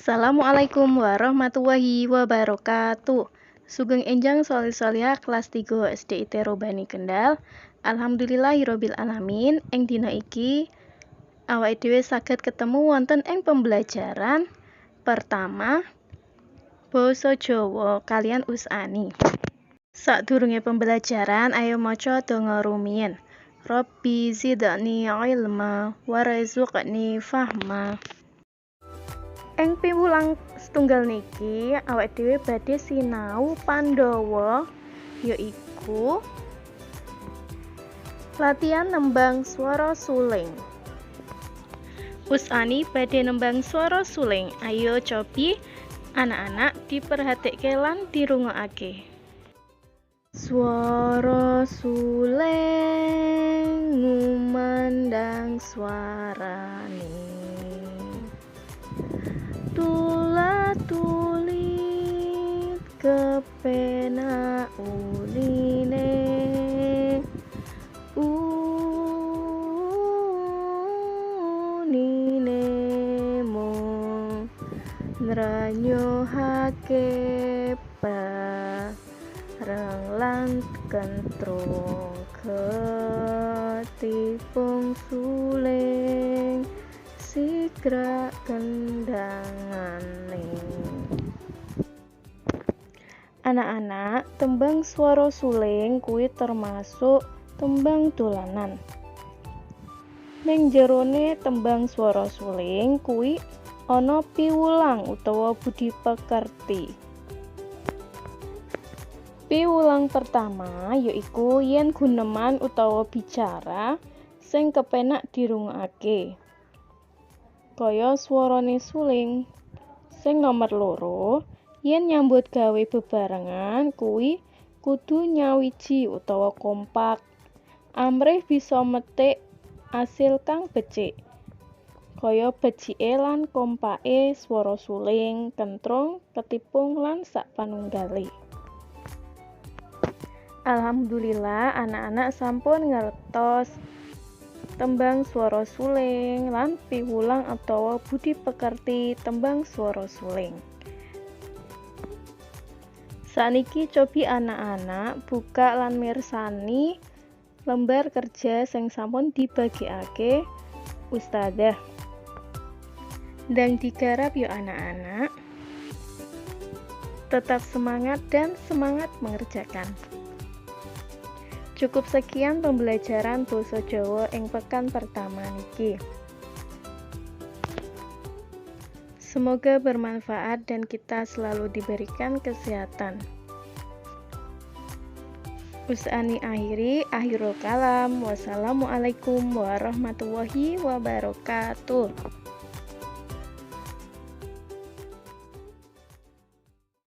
Assalamualaikum warahmatullahi wabarakatuh. Sugeng enjang sholih-sholihah kelas 3 SD IT Robani Kendal. Alhamdulillahirabbil alamin. Ing dina iki awake dhewe saged ketemu wonten ing pembelajaran pertama basa Jawa kalian Usani. Sadurunge pembelajaran ayo maca donga rumiyin. Rabbi zidni ilma warzuqni fahma. Ing piwulang setunggal niki awake dhewe badhe sinau Pandhawa yaiku latihan nembang swara suling. Usani badhe nembang swara suling. Ayo cobi anak-anak diperhatike lan dirungokake. Swara suling ngumandang swarane. Tulat-tulit kepenak uline unine mung nranyohake bareng lan kentrung ketipung suling sigra kendangane. Anak-anak, tembang swara suling kuwi termasuk tembang dolanan. Ning jerone tembang swara suling kuwi ana piwulang utawa budi pekerti. Piwulang pertama yaiku yen guneman utawa bicara sing kepenak dirungokake. Kaya swarane suling. Sing nomor 2, yen nyambut gawe bebarengan kuwi kudu nyawiji utawa kompak. Amrih bisa metik asil kang becik. Kaya becike lan kompake swara suling, kentrung, ketipung lan sapanunggale. Alhamdulillah anak-anak sampun ngertos tembang swara suling lan piwulang atau budi pekerti tembang swara suling. Saniki cobi anak-anak buka lan mirsani lembar kerja sing sampun dibagikake Ustadzah. Ndang digarap yuk anak-anak. Tetap semangat dan semangat mengerjakan. Cukup sekian pembelajaran basa Jawa ing pekan pertama niki. Semoga bermanfaat dan kita selalu diberikan kesehatan. Usani akhirul kalam. Wassalamualaikum warahmatullahi wabarakatuh.